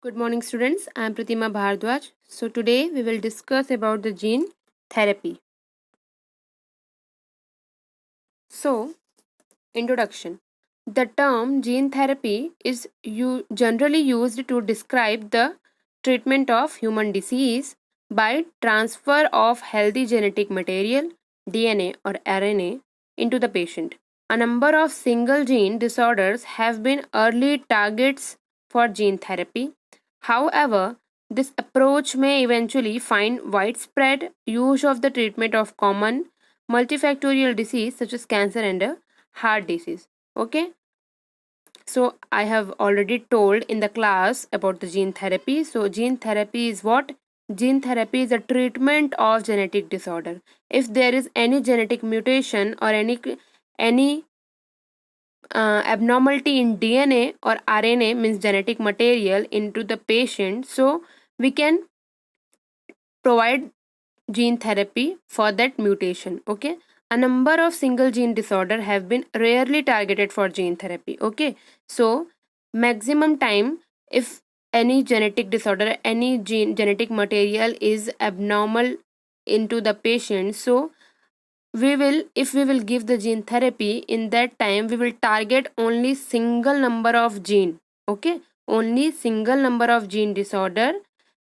Good morning, students. I am Pratima Bhardwaj. So today we will discuss about the gene therapy. So, introduction. The term gene therapy is generally used to describe the treatment of human disease by transfer of healthy genetic material, DNA or RNA, into the patient. A number of single gene disorders have been early targets for gene therapy. However, this approach may eventually find widespread use of the treatment of common multifactorial disease such as cancer and heart disease. Okay, so I have already told in the class about the gene therapy. So gene therapy is what? Gene therapy is a treatment of genetic disorder. If there is any genetic mutation or any abnormality in DNA or RNA, means genetic material, into the patient, so we can provide gene therapy for that mutation. Okay, a number of single gene disorder have been rarely targeted for gene therapy. Okay, so maximum time, if any genetic disorder, any genetic material is abnormal into the patient, so if we will give the gene therapy, in that time we will target only single number of gene. Okay, only single number of gene disorder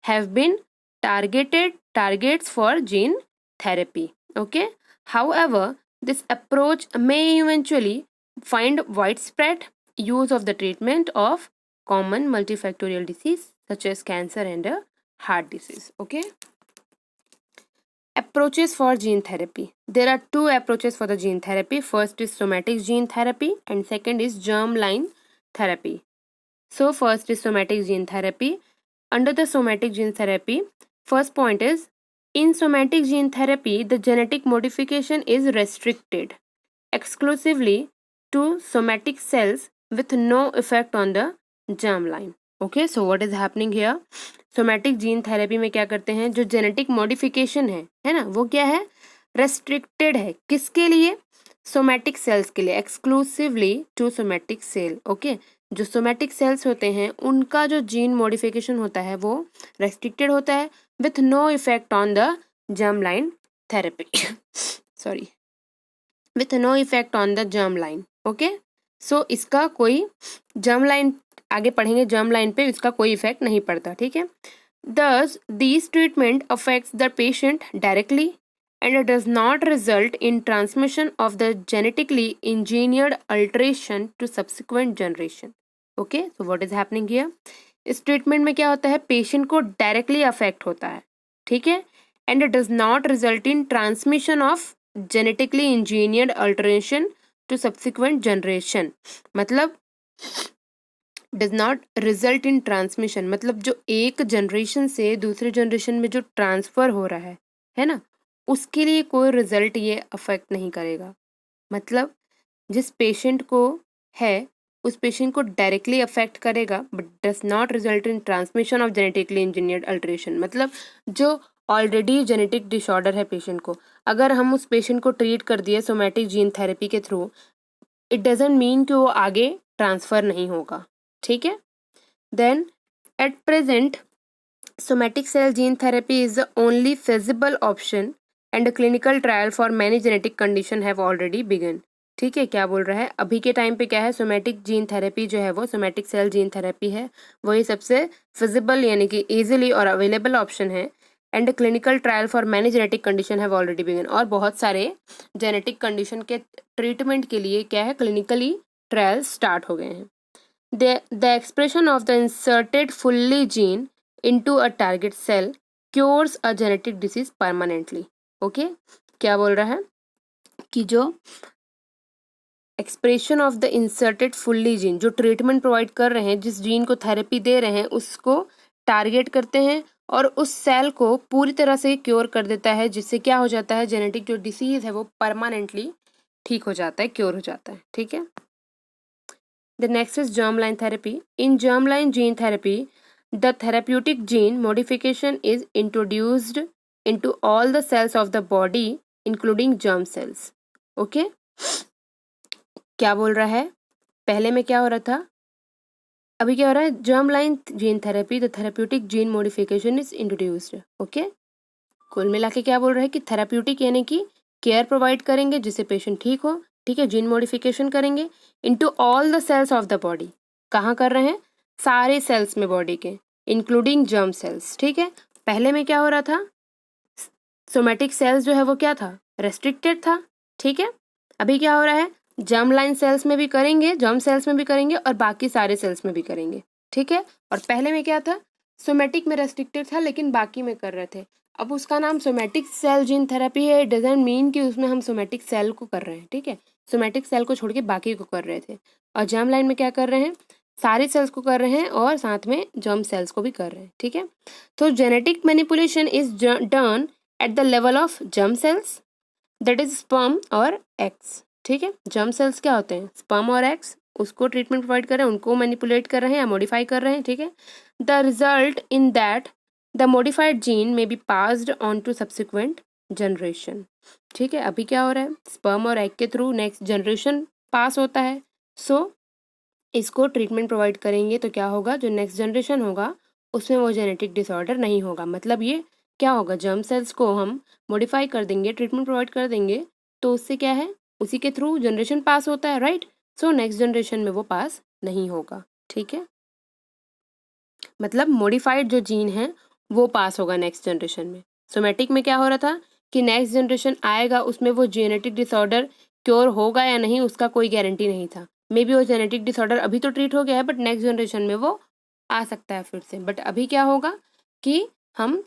have been targets for gene therapy. Okay, however, this approach may eventually find widespread use of the treatment of common multifactorial disease such as cancer and heart disease. Okay, approaches for gene therapy. There are two approaches for the gene therapy. First is somatic gene therapy and second is germline therapy. So first is somatic gene therapy. Under the somatic gene therapy, first point is, in somatic gene therapy, the genetic modification is restricted exclusively to somatic cells with no effect on the germline. Okay, so what is happening here? Somatic gene therapy में क्या करते हैं, जो genetic modification है ना, वो क्या है, रेस्ट्रिक्टेड है. किसके लिए? सोमैटिक सेल्स के लिए, exclusively to somatic cell. Okay, जो सोमैटिक सेल्स होते हैं उनका जो जीन मॉडिफिकेशन होता है वो रेस्ट्रिक्टेड होता है with no effect on the germ therapy. Sorry, with no effect on the germ line. Okay, so इसका कोई जर्म लाइन, आगे पढ़ेंगे जर्म लाइन पे, इसका कोई इफेक्ट नहीं पड़ता. ठीक है. Thus, these treatment affects the patient directly and it does not result in transmission of the genetically engineered alteration to subsequent generation. Okay, so what is happening here? इस treatment में क्या होता है, पेशेंट को डायरेक्टली अफेक्ट होता है. ठीक है, and it does not result in transmission of genetically engineered alteration to subsequent generation. मतलब does not result in transmission, मतलब जो एक जनरेशन से दूसरे जनरेशन में जो ट्रांसफर हो रहा है ना, उसके लिए कोई रिजल्ट ये अफेक्ट नहीं करेगा. मतलब जिस पेशेंट को है उस पेशेंट को डायरेक्टली अफेक्ट करेगा but does not result in transmission of genetically engineered alteration. मतलब जो ऑलरेडी जेनेटिक डिसऑर्डर है पेशेंट को, अगर हम उस पेशेंट को ट्रीट कर दिए सोमैटिक जीन थेरेपी के थ्रू, इट डजेंट मीन कि वो आगे ट्रांसफर नहीं होगा. ठीक है. Then at present somatic cell gene therapy is the only feasible option and a clinical trial for many genetic condition have already begun. ठीक है, क्या बोल रहा है, अभी के टाइम पे क्या है, सोमैटिक जीन थेरेपी जो है वो सोमैटिक सेल जीन थेरेपी है, वही सबसे फिजिबल यानी कि इजीली और अवेलेबल ऑप्शन है. And clinical trial for many genetic condition have already begun, और बहुत सारे जेनेटिक कंडीशन के ट्रीटमेंट के लिए क्या है, क्लिनिकली ट्रायल स्टार्ट हो गए हैं. The expression of the inserted fully gene into a target cell cures a genetic disease permanently. Okay, क्या बोल रहा है कि जो expression of the inserted fully gene, जो ट्रीटमेंट प्रोवाइड कर रहे हैं, जिस जीन को थेरेपी दे रहे हैं उसको टारगेट करते हैं और उस सेल को पूरी तरह से क्योर कर देता है, जिससे क्या हो जाता है, जेनेटिक जो डिसीज है वो परमानेंटली ठीक हो जाता है, क्योर हो जाता है. ठीक है. The next is germline therapy. In germline gene therapy, the therapeutic gene modification is introduced into all the cells of the body, including germ cells. Okay? क्या बोल रहा है, पहले में क्या हो रहा था, अभी क्या हो रहा है, germ line gene therapy, the therapeutic gene modification is introduced. Okay, कुल मिला के क्या बोल रहा है कि थेराप्यूटिक यानी कि केयर प्रोवाइड करेंगे जिससे पेशेंट ठीक हो, ठीक है। जीन मॉडिफिकेशन करेंगे into all the cells of the body, कहाँ कर रहे हैं, सारे सेल्स में बॉडी के, इंक्लूडिंग जर्म सेल्स, ठीक है। पहले में क्या हो रहा था, सोमेटिक सेल्स जो है वो क्या था, रेस्ट्रिक्टेड था, ठीक है। अभी क्या हो रहा है, जर्म लाइन सेल्स में भी करेंगे, जर्म सेल्स में भी करेंगे और बाकी सारे सेल्स में भी करेंगे, ठीक है। और पहले में क्या था, सोमेटिक में रेस्ट्रिक्टेड था लेकिन बाकी में कर रहे थे। अब उसका नाम सोमेटिक सेल जीन थेरेपी है, इट डजंट मीन कि उसमें हम सोमेटिक सेल को कर रहे हैं, ठीक है। सोमेटिक सेल को छोड़ के बाकी को कर रहे थे। और जर्म लाइन में क्या कर रहे हैं, सारे सेल्स को कर रहे हैं और साथ में जर्म सेल्स को भी कर रहे हैं, ठीक है। तो genetic manipulation is done at the level of germ cells, that is sperm और एग्स, ठीक है। जर्म सेल्स क्या होते हैं, स्पर्म और एग्स, उसको ट्रीटमेंट प्रोवाइड कर रहे हैं, उनको मैनिपुलेट कर रहे हैं या मॉडिफाई कर रहे हैं, ठीक है। The result in that the modified gene में be passed on to subsequent generation, ठीक है। अभी क्या हो रहा है, स्पर्म और एग के थ्रू नेक्स्ट जनरेशन पास होता है। सो इसको ट्रीटमेंट प्रोवाइड करेंगे तो क्या होगा, जो नेक्स्ट जनरेशन होगा उसमें वो जेनेटिक डिसऑर्डर नहीं होगा। मतलब ये क्या होगा, जर्म सेल्स को हम मॉडिफाई कर देंगे, ट्रीटमेंट प्रोवाइड कर देंगे तो उससे क्या है, उसी के थ्रू जनरेशन पास होता है, राइट। सो नेक्स्ट जनरेशन में वो पास नहीं होगा, ठीक है। मतलब मॉडिफाइड जो जीन है वो पास होगा नेक्स्ट जनरेशन में। सोमेटिक में क्या हो रहा था कि नेक्स्ट जनरेशन आएगा उसमें वो जेनेटिक डिसऑर्डर क्योर होगा या नहीं उसका कोई गारंटी नहीं था। मे बी वो जेनेटिक डिसऑर्डर अभी तो ट्रीट हो गया है बट नेक्स्ट जनरेशन में वो आ सकता है फिर से। बट अभी क्या होगा कि हम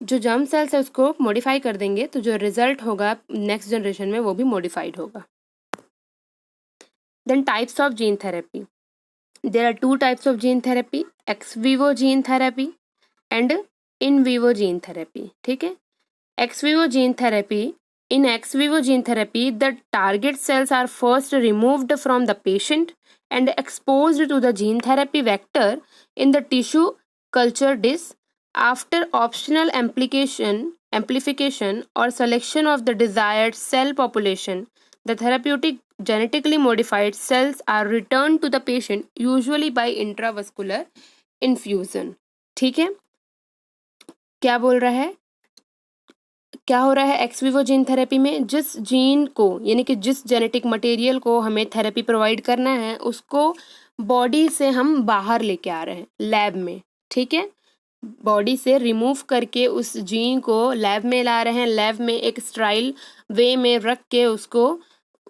जो जर्म सेल्स है उसको मॉडिफाई कर देंगे तो जो रिजल्ट होगा नेक्स्ट जनरेशन में वो भी मॉडिफाइड होगा। Then types of gene therapy, there are two types of gene therapy, ex vivo gene therapy and in vivo gene therapy, ठीक है। ex vivo gene therapy, in ex vivo gene therapy the target cells are first removed from the patient and exposed to the gene therapy vector in the tissue culture dish. After optional amplification or selection of the desired cell population, the therapeutic genetically modified cells are returned to the patient usually by intravascular infusion, ठीक है। क्या बोल रहा है, क्या हो रहा है एक्स विवो जीन थेरेपी में, जिस जीन को यानी कि जिस जेनेटिक मटेरियल को हमें थेरेपी प्रोवाइड करना है उसको बॉडी से हम बाहर लेके आ रहे हैं लैब में, ठीक है। बॉडी से रिमूव करके उस जीन को लैब में ला रहे हैं, लैब में एक स्टराइल वे में रख के उसको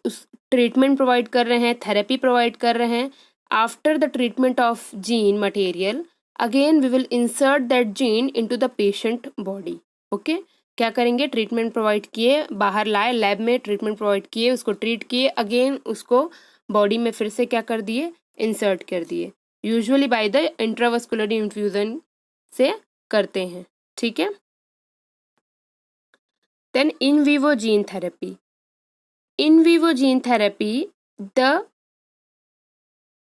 उस ट्रीटमेंट प्रोवाइड कर रहे हैं, थेरेपी प्रोवाइड कर रहे हैं। After the treatment of gene material again we will insert that gene into the patient body, okay. क्या करेंगे, ट्रीटमेंट प्रोवाइड किए, बाहर लाए लैब में ट्रीटमेंट प्रोवाइड किए, उसको ट्रीट किए, अगेन उसको बॉडी में फिर से क्या कर दिए, इंसर्ट कर दिए, usually by the intravascular infusion से करते हैं, ठीक है। Then in vivo gene therapy, in vivo gene therapy the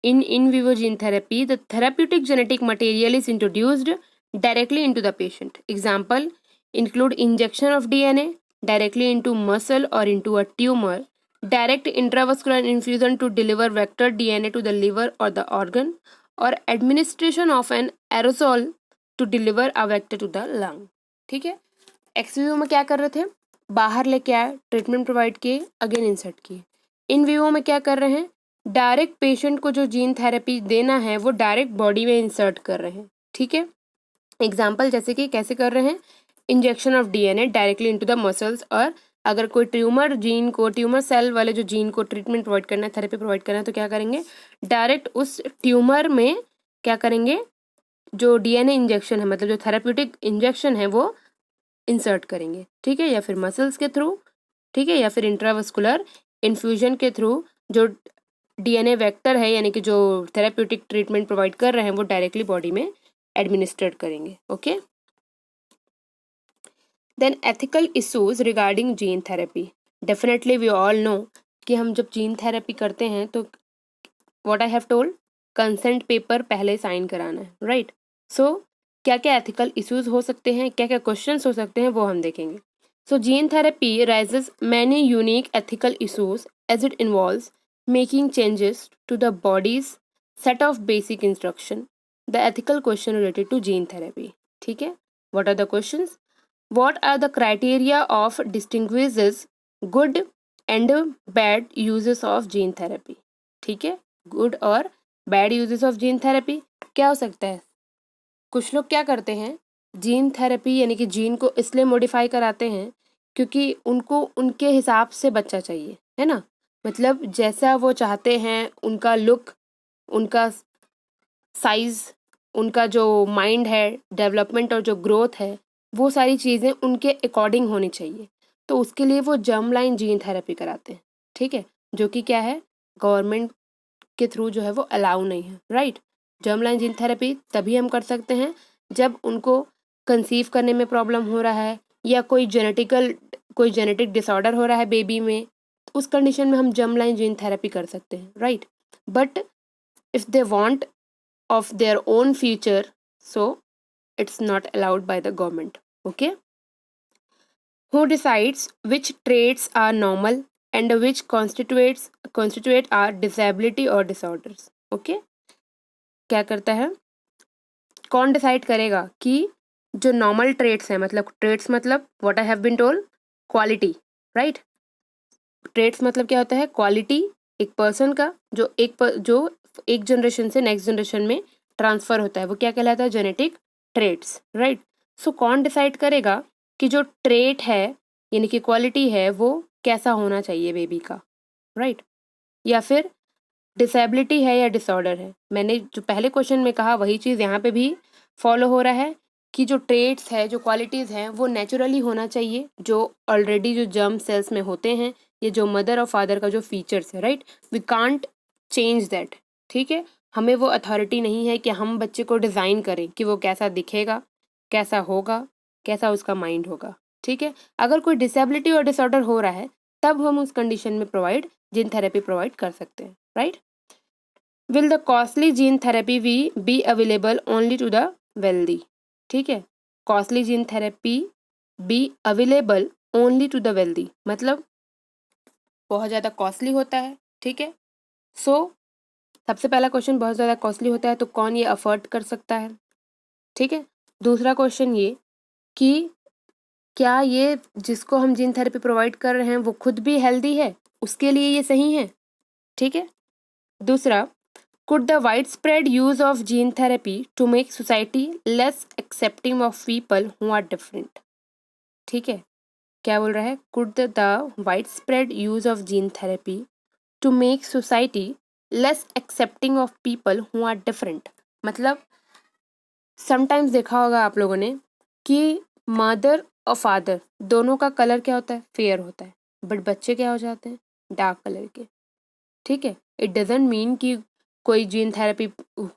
in vivo gene therapy the therapeutic genetic material is introduced directly into the patient. Example include injection of DNA directly into muscle or into a tumor, direct intravascular infusion to deliver vector DNA to the liver or the organ, or administration of an aerosol to deliver a vector to the lung, ठीक है। X Vivo में क्या कर रहे थे, बाहर लेके आए, ट्रीटमेंट प्रोवाइड किए, अगेन इंसर्ट किए। इन विवो में क्या कर रहे हैं, डायरेक्ट पेशेंट को जो जीन थेरेपी देना है वो डायरेक्ट बॉडी में इंसर्ट कर रहे हैं, ठीक है। एग्जाम्पल जैसे कि कैसे कर रहे हैं, injection of DNA directly into the muscles, और अगर कोई ट्यूमर जीन को, ट्यूमर सेल वाले जो जीन को ट्रीटमेंट प्रोवाइड करना है, थेरेपी प्रोवाइड करना है तो क्या करेंगे, डायरेक्ट उस ट्यूमर में क्या करेंगे, जो डीएनए इंजेक्शन है मतलब जो थेरेप्यूटिक इंजेक्शन है वो इंसर्ट करेंगे, ठीक है। या फिर मसल्स के थ्रू, ठीक है, या फिर इंट्रावस्कुलर इन्फ्यूजन के थ्रू जो डीएनए वेक्टर है यानी कि जो थेरेप्यूटिक ट्रीटमेंट प्रोवाइड कर रहे हैं वो डायरेक्टली बॉडी में एडमिनिस्ट्रेट करेंगे, okay. Then ethical issues regarding gene therapy, definitely we all know कि हम जब जीन थेरेपी करते हैं तो what I have told, consent paper पहले साइन कराना है, राइट। सो क्या क्या एथिकल इश्यूज हो सकते हैं, क्या क्या क्वेश्चंस हो सकते हैं वो हम देखेंगे। So gene therapy raises many unique ethical issues as it involves making changes to the body's set of basic instruction, the ethical question related to gene therapy. ठीक है, what are the questions? What are the criteria of distinguishes good and bad uses of gene therapy? ठीक है, good और bad uses of gene therapy क्या हो सकता है? कुछ लोग क्या करते हैं, जीन थेरेपी यानी कि जीन को इसलिए मॉडिफाई कराते हैं क्योंकि उनको उनके हिसाब से बच्चा चाहिए, है ना, मतलब जैसा वो चाहते हैं, उनका लुक, उनका साइज, उनका जो माइंड है, डेवलपमेंट और जो ग्रोथ है, वो सारी चीज़ें उनके अकॉर्डिंग होनी चाहिए। तो उसके लिए वो जर्म लाइन जीन थेरेपी कराते हैं। ठीक है, जो कि क्या है, गवर्नमेंट के थ्रू जो है वो अलाउ नहीं है, right. Germ line gene therapy तभी हम कर सकते हैं जब उनको कंसीव करने में प्रॉब्लम हो रहा है या कोई जेनेटिक डिसऑर्डर हो रहा है बेबी में, उस कंडीशन में हम जर्म लाइन जीन थेरेपी कर सकते हैं, right. But if they want of their own future, so it's not allowed by the government. Okay, who decides which traits are normal and which constitute are disability or disorders? Okay, क्या करता है, कौन decide करेगा कि जो normal traits हैं, मतलब traits मतलब what I have been told, quality, right. Traits मतलब क्या होता है, क्वालिटी, एक पर्सन का जो एक जनरेशन से नेक्स्ट जनरेशन में ट्रांसफर होता है, वो क्या कहलाता है, जेनेटिक ट्रेट्स, राइट। सो कौन डिसाइड करेगा कि जो ट्रेट है यानी कि क्वालिटी है वो कैसा होना चाहिए बेबी का, राइट, या फिर डिसेबिलिटी है या डिसऑर्डर है। मैंने जो पहले क्वेश्चन में कहा वही चीज़ यहाँ पे भी फॉलो हो रहा है कि जो ट्रेट्स है, जो क्वालिटीज़ हैं, वो नेचुरली होना चाहिए, जो ऑलरेडी जो जर्म सेल्स में होते हैं, ये जो मदर और फादर का जो फीचर्स है, right, we can't change that. ठीक है, हमें वो अथॉरिटी नहीं है कि हम बच्चे को डिज़ाइन करें कि वो कैसा दिखेगा, कैसा होगा, कैसा उसका माइंड होगा। ठीक है, अगर कोई डिसेबिलिटी और डिसऑर्डर हो रहा है तब हम उस कंडीशन में जीन थेरेपी प्रोवाइड कर सकते हैं, right. Will the costly gene therapy be available only to the wealthy? ठीक है, costly gene therapy be available only to the wealthy मतलब बहुत ज़्यादा कॉस्टली होता है। ठीक है, सो सबसे पहला क्वेश्चन, बहुत ज़्यादा कॉस्टली होता है तो कौन ये अफोर्ड कर सकता है? ठीक है, दूसरा क्वेश्चन ये कि क्या ये जिसको हम जीन थेरेपी प्रोवाइड कर रहे हैं वो खुद भी हेल्दी है, उसके लिए ये सही है? ठीक है, दूसरा, could the widespread use of gene therapy to make society less accepting of people who are different? ठीक है, क्या बोल रहा है, could the widespread use of gene therapy to make society less accepting of people who are different? मतलब sometimes देखा होगा आप लोगों ने कि मदर और फादर दोनों का कलर क्या होता है, फेयर होता है, बट बच्चे क्या हो जाते हैं, डार्क कलर के। ठीक है, इट डजेंट मीन कि कोई जीन थेरेपी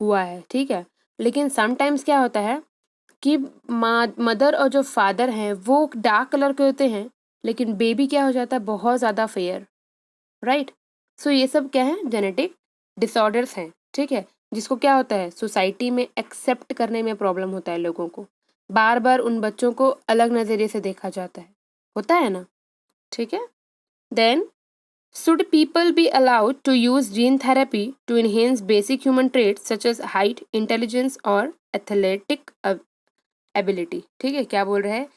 हुआ है, ठीक है, लेकिन समटाइम्स क्या होता है कि मदर और जो फादर हैं वो डार्क कलर के होते हैं लेकिन बेबी क्या हो जाता है, बहुत ज़्यादा फेयर, राइट। सो ये सब क्या है, जेनेटिक डिसऑर्डर्स हैं। ठीक है, जिसको क्या होता है, सोसाइटी में एक्सेप्ट करने में प्रॉब्लम होता है, लोगों को बार बार उन बच्चों को अलग नज़रिए से देखा जाता है, होता है ना। ठीक है, then should people be allowed to use gene therapy to enhance basic human traits such as height, intelligence और athletic ability? ठीक है, क्या बोल रहे हैं,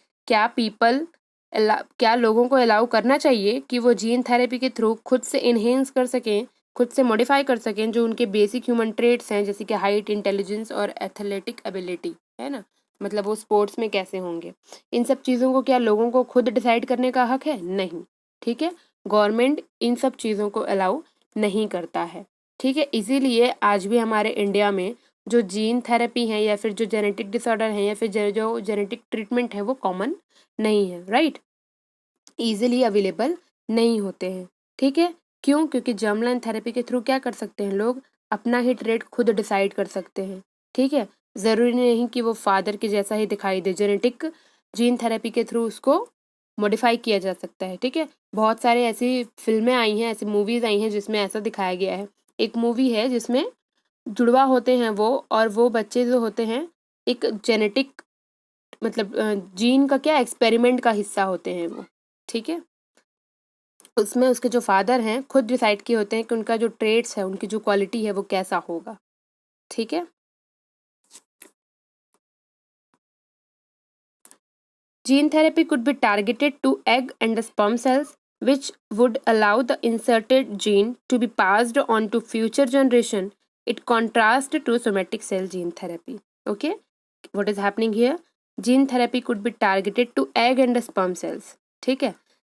क्या लोगों को अलाउ करना चाहिए कि वो जीन थेरेपी के थ्रू खुद से इन्हेंस कर सकें, खुद से मॉडिफाई कर सकें जो उनके बेसिक ह्यूमन ट्रेट्स हैं, जैसे कि हाइट, इंटेलिजेंस और एथलेटिक एबिलिटी, है ना, मतलब वो स्पोर्ट्स में कैसे होंगे। इन सब चीज़ों को क्या लोगों को खुद डिसाइड करने का हक है? नहीं। ठीक है, गवर्नमेंट इन सब चीज़ों को अलाउ नहीं करता है। ठीक है, इसीलिए आज भी हमारे इंडिया में जो जीन थेरेपी है या फिर जो जेनेटिक डिसऑर्डर है या फिर जो जेनेटिक ट्रीटमेंट है वो कॉमन नहीं है, राइट, ईजिली अवेलेबल नहीं होते हैं। ठीक है, क्यों? क्योंकि जर्म लाइन थेरेपी के थ्रू क्या कर सकते हैं लोग, अपना ही ट्रेट खुद डिसाइड कर सकते हैं। ठीक है, ज़रूरी नहीं कि वो फादर के जैसा ही दिखाई दे, जेनेटिक जीन थेरेपी के थ्रू उसको मॉडिफाई किया जा सकता है। ठीक है, बहुत सारे ऐसी फिल्में आई हैं, ऐसी मूवीज़ आई हैं जिसमें ऐसा दिखाया गया है। एक मूवी है जिसमें जुड़वा होते हैं वो, और वो बच्चे जो होते हैं एक जेनेटिक मतलब जीन का क्या एक्सपेरिमेंट का हिस्सा होते हैं वो। ठीक है, उसमें उसके जो फादर हैं खुद डिसाइड किए होते हैं कि उनका जो ट्रेट्स है, उनकी जो क्वालिटी है वो कैसा होगा। ठीक है। Gene therapy could be targeted to egg and sperm cells, which would allow the inserted gene to be passed on to future generation. It contrasts to somatic cell gene therapy. Okay, what is happening here? Gene therapy could be targeted to egg and sperm cells. ठीक है,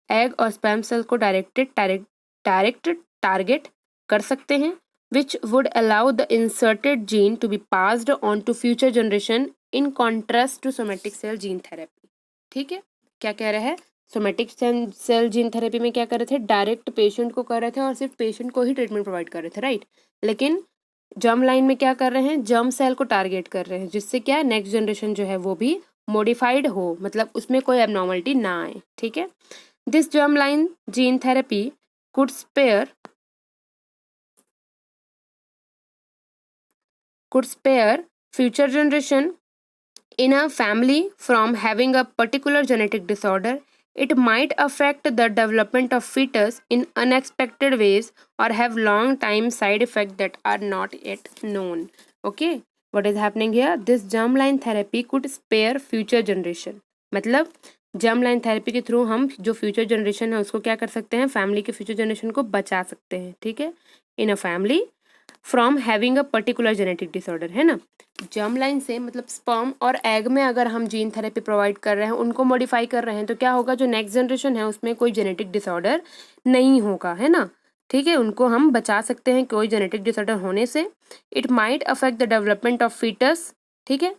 egg और sperm cell को direct target कर सकते हैं, which would allow the inserted gene to be passed on to future generation in contrast to somatic cell gene therapy. ठीक है, क्या कह रहे हैं? सोमेटिक सेल जीन थेरेपी में क्या कर रहे थे? डायरेक्ट पेशेंट को कर रहे थे और सिर्फ पेशेंट को ही ट्रीटमेंट प्रोवाइड कर रहे थे, राइट। लेकिन जर्म लाइन में क्या कर रहे हैं? जर्म सेल को टारगेट कर रहे हैं, जिससे क्या नेक्स्ट जनरेशन जो है वो भी मॉडिफाइड हो, मतलब उसमें कोई एबनॉर्मलिटी ना आए। ठीक है, this germ line gene therapy could spare future generation in a family from having a particular genetic disorder. It might affect the development of fetus in unexpected ways or have long time side effects that are not yet known. Okay, what is happening here? This germline therapy could spare future generation. मतलब germ line therapy के through हम जो future generation है उसको क्या कर सकते हैं? फैमिली के फ्यूचर जनरेशन को बचा सकते हैं। ठीक है, in a family from having a particular genetic disorder, है ना। जर्म लाइन से मतलब स्पर्म और एग में अगर हम जीन थेरेपी प्रोवाइड कर रहे हैं, उनको मॉडिफाई कर रहे हैं, तो क्या होगा? जो नेक्स्ट जनरेशन है उसमें कोई जेनेटिक डिसऑर्डर नहीं होगा, है ना। ठीक है, उनको हम बचा सकते हैं कोई जेनेटिक डिसऑर्डर होने से। It might affect the development of foetus. ठीक है,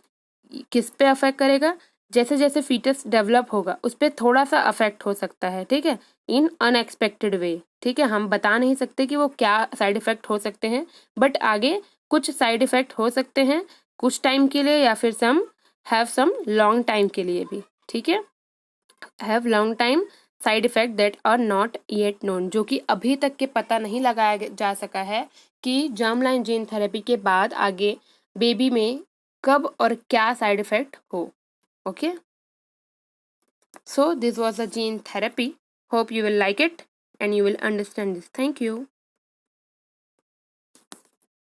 किस पे अफेक्ट करेगा? जैसे जैसे फीटस डेवलप होगा उस पर थोड़ा सा अफेक्ट हो सकता है। ठीक है, इन अनएक्सपेक्टेड वे। ठीक है, हम बता नहीं सकते कि वो क्या साइड इफेक्ट हो सकते हैं, बट आगे कुछ साइड इफेक्ट हो सकते हैं कुछ टाइम के लिए, या फिर सम लॉन्ग टाइम के लिए भी। ठीक है, have long time side effect that are not yet known, जो कि अभी तक के पता नहीं लगाया जा सका है कि जर्म लाइन जीन थेरेपी के बाद आगे बेबी में कब और क्या साइड इफेक्ट हो। Okay, so this was a gene therapy. Hope you will like it and you will understand this. Thank you.